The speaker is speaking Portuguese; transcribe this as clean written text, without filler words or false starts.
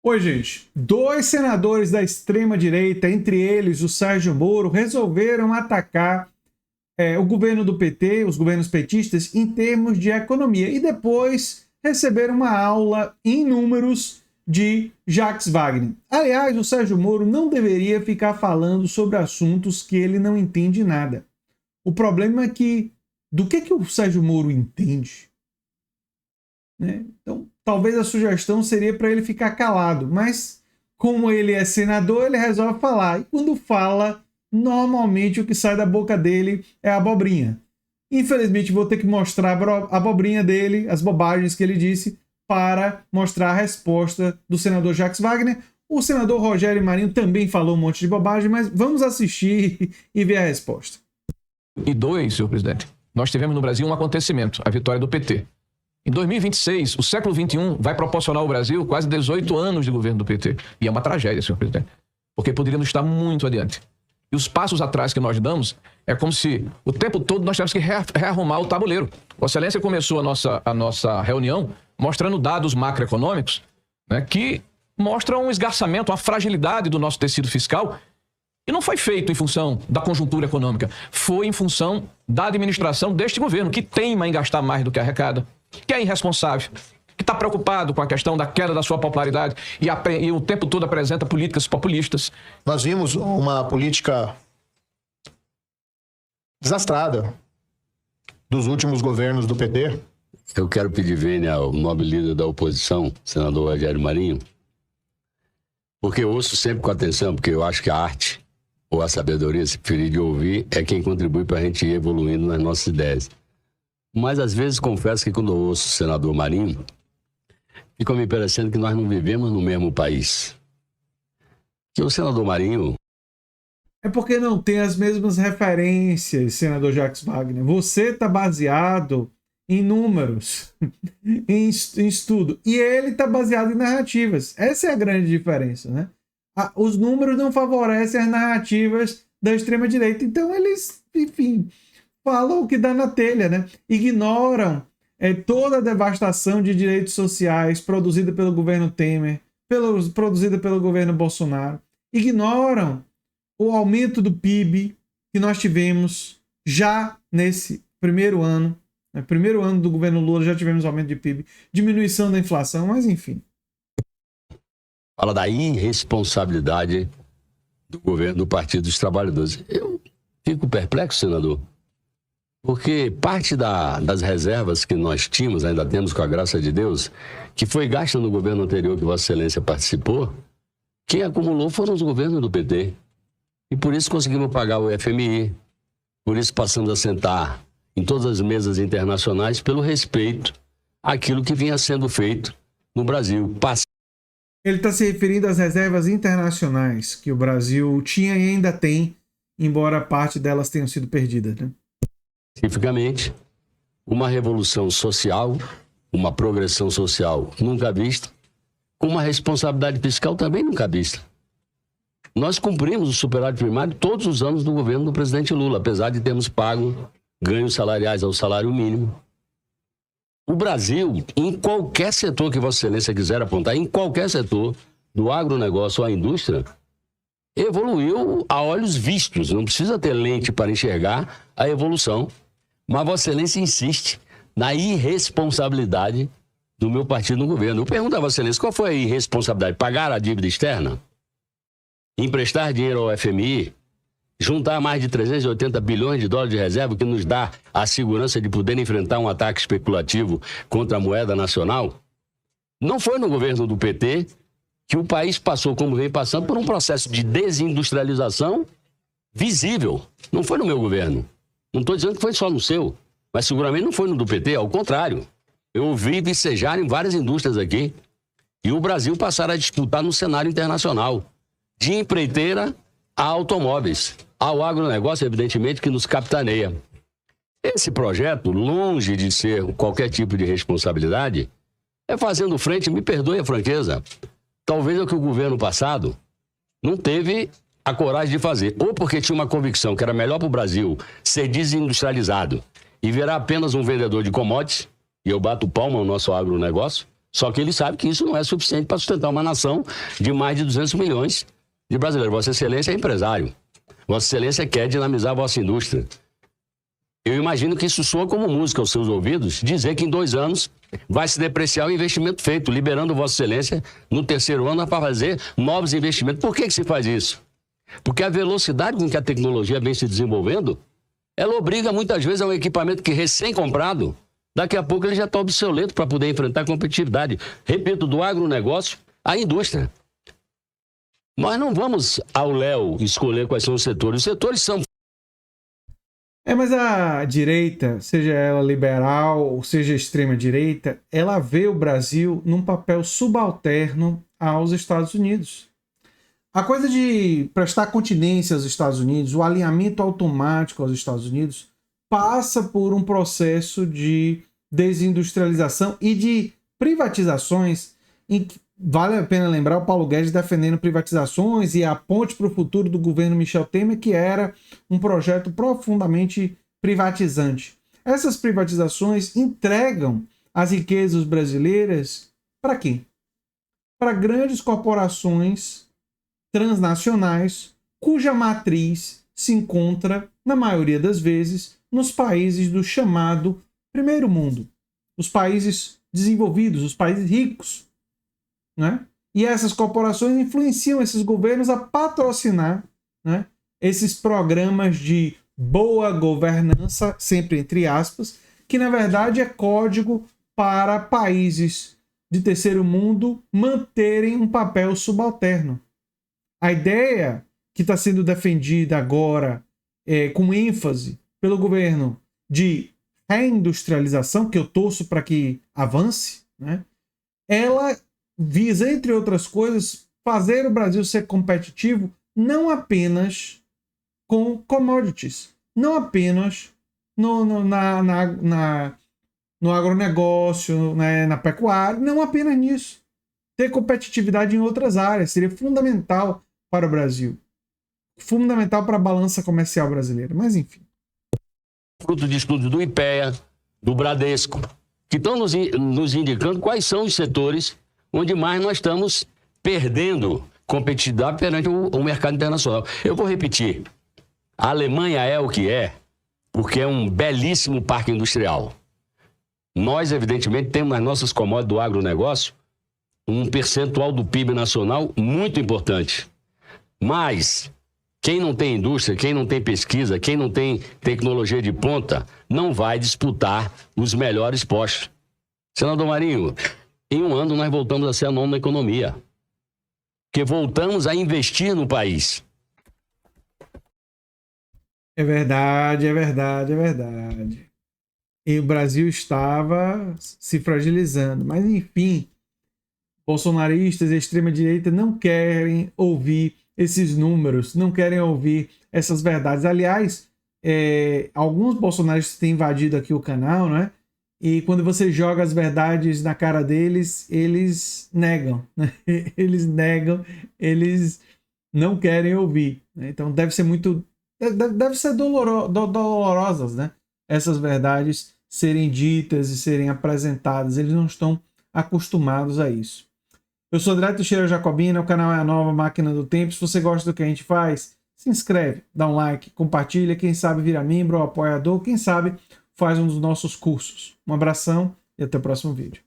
Oi, gente. 2 senadores da extrema-direita, entre eles o Sérgio Moro, resolveram atacar o governo do PT, os governos petistas, em termos de economia. E depois receberam uma aula em números de Jacques Wagner. Aliás, o Sérgio Moro não deveria ficar falando sobre assuntos que ele não entende nada. O problema é que, do que o Sérgio Moro entende? Então, talvez a sugestão seria para ele ficar calado, mas como ele é senador, ele resolve falar. E quando fala, normalmente o que sai da boca dele é abobrinha. Infelizmente, vou ter que mostrar a abobrinha dele, as bobagens que ele disse, para mostrar a resposta do senador Jacques Wagner. O senador Rogério Marinho também falou um monte de bobagem, mas vamos assistir e ver a resposta. E 2, senhor presidente, nós tivemos no Brasil um acontecimento, a vitória do PT. Em 2026, o século XXI vai proporcionar ao Brasil quase 18 anos de governo do PT. E é uma tragédia, senhor presidente, porque poderíamos estar muito adiante. E os passos atrás que nós damos é como se o tempo todo nós tivéssemos que rearrumar o tabuleiro. Vossa Excelência começou a nossa reunião mostrando dados macroeconômicos, né, que mostram um esgarçamento, uma fragilidade do nosso tecido fiscal. E não foi feito em função da conjuntura econômica, foi em função da administração deste governo, que teima em gastar mais do que arrecada, que é irresponsável, que está preocupado com a questão da queda da sua popularidade e o tempo todo apresenta políticas populistas. Nós vimos uma política desastrada dos últimos governos do PT. Eu quero pedir vênia ao nobre líder da oposição, senador Rogério Marinho, porque eu ouço sempre com atenção, porque eu acho que a arte ou a sabedoria, se preferir de ouvir, é quem contribui para a gente ir evoluindo nas nossas ideias. Mas, às vezes, confesso que quando eu ouço o senador Marinho, fica me parecendo que nós não vivemos no mesmo país. Que o senador Marinho... É porque não tem as mesmas referências, senador Jacques Wagner. Você está baseado em números, em estudo. E ele está baseado em narrativas. Essa é a grande diferença, né? Os números não favorecem as narrativas da extrema-direita. Então, eles, enfim... falam o que dá na telha, né? Ignoram toda a devastação de direitos sociais produzida pelo governo Temer, produzida pelo governo Bolsonaro. Ignoram o aumento do PIB que nós tivemos já nesse primeiro ano. Primeiro ano do governo Lula já tivemos aumento de PIB, diminuição da inflação, mas enfim. Fala da irresponsabilidade do governo do Partido dos Trabalhadores. Eu fico perplexo, senador. Porque parte das reservas que nós tínhamos, ainda temos com a graça de Deus, que foi gasta no governo anterior que Vossa Excelência participou, quem acumulou foram os governos do PT. E por isso conseguimos pagar o FMI, por isso passamos a sentar em todas as mesas internacionais pelo respeito àquilo que vinha sendo feito no Brasil. Ele está se referindo às reservas internacionais que o Brasil tinha e ainda tem, embora parte delas tenham sido perdidas, né? Especificamente, uma revolução social, uma progressão social nunca vista, com uma responsabilidade fiscal também nunca vista. Nós cumprimos o superávit primário todos os anos do governo do presidente Lula, apesar de termos pago ganhos salariais ao salário mínimo. O Brasil, em qualquer setor que Vossa Excelência quiser apontar, em qualquer setor, do agronegócio à indústria, evoluiu a olhos vistos. Não precisa ter lente para enxergar a evolução. Mas Vossa Excelência insiste na irresponsabilidade do meu partido no governo. Eu pergunto a Vossa Excelência, qual foi a irresponsabilidade? Pagar a dívida externa? Emprestar dinheiro ao FMI? Juntar mais de 380 bilhões de dólares de reserva, que nos dá a segurança de poder enfrentar um ataque especulativo contra a moeda nacional? Não foi no governo do PT que o país passou, como vem passando, por um processo de desindustrialização visível. Não foi no meu governo. Não estou dizendo que foi só no seu, mas seguramente não foi no do PT, ao contrário. Eu ouvi vicejar em várias indústrias aqui e o Brasil passar a disputar no cenário internacional, de empreiteira a automóveis, ao agronegócio, evidentemente, que nos capitaneia. Esse projeto, longe de ser qualquer tipo de responsabilidade, é fazendo frente, me perdoe a franqueza, talvez é o que o governo passado não teve a coragem de fazer, ou porque tinha uma convicção que era melhor para o Brasil ser desindustrializado e virar apenas um vendedor de commodities, e eu bato palma ao nosso agronegócio, Só que ele sabe que isso não é suficiente para sustentar uma nação de mais de 200 milhões de brasileiros. Vossa Excelência é empresário. Vossa Excelência quer dinamizar a vossa indústria. Eu imagino que isso soa como música aos seus ouvidos, dizer que em 2 anos vai se depreciar o investimento feito, liberando Vossa Excelência no 3º ano para fazer novos investimentos. Por que se faz isso? Porque a velocidade com que a tecnologia vem se desenvolvendo, ela obriga muitas vezes a um equipamento que recém-comprado, daqui a pouco ele já está obsoleto para poder enfrentar a competitividade. Repito, do agronegócio à indústria. Nós não vamos ao léu escolher quais são os setores. Os setores são... Mas a direita, seja ela liberal ou seja extrema-direita, ela vê o Brasil num papel subalterno aos Estados Unidos. A coisa de prestar continência aos Estados Unidos, o alinhamento automático aos Estados Unidos, passa por um processo de desindustrialização e de privatizações em que vale a pena lembrar o Paulo Guedes defendendo privatizações e a ponte para o futuro do governo Michel Temer, que era um projeto profundamente privatizante. Essas privatizações entregam as riquezas brasileiras para quem? Para grandes corporações transnacionais, cuja matriz se encontra, na maioria das vezes, nos países do chamado primeiro mundo, os países desenvolvidos, os países ricos, né? E essas corporações influenciam esses governos a patrocinar, né, esses programas de boa governança, sempre entre aspas, que na verdade é código para países de terceiro mundo manterem um papel subalterno. A ideia que está sendo defendida agora com ênfase pelo governo de reindustrialização, que eu torço para que avance, né, ela visa, entre outras coisas, fazer o Brasil ser competitivo não apenas com commodities, não apenas no agronegócio, né, na pecuária, não apenas nisso. Ter competitividade em outras áreas seria fundamental para o Brasil. Fundamental para a balança comercial brasileira. Mas, enfim. Fruto de estudos do IPEA, do Bradesco, que estão nos indicando quais são os setores onde mais nós estamos perdendo competitividade perante o mercado internacional. Eu vou repetir. A Alemanha é o que é, porque é um belíssimo parque industrial. Nós, evidentemente, temos nas nossas commodities do agronegócio um percentual do PIB nacional muito importante. Mas quem não tem indústria, quem não tem pesquisa, quem não tem tecnologia de ponta, não vai disputar os melhores postos. Senador Marinho, em 1 ano nós voltamos a ser a 9ª economia. Porque voltamos a investir no país. É verdade, é verdade, é verdade. E o Brasil estava se fragilizando. Mas, enfim, bolsonaristas e extrema-direita não querem ouvir esses números, não querem ouvir essas verdades. Aliás, alguns bolsonaristas têm invadido aqui o canal, né? E quando você joga as verdades na cara deles, eles negam, né? Eles negam, eles não querem ouvir, né? Então deve ser dolorosas, né? Essas verdades serem ditas e serem apresentadas. Eles não estão acostumados a isso. Eu sou André Teixeira Jacobina, o canal é a Nova Máquina do Tempo. Se você gosta do que a gente faz, se inscreve, dá um like, compartilha, quem sabe vira membro ou apoiador, quem sabe faz um dos nossos cursos. Um abração e até o próximo vídeo.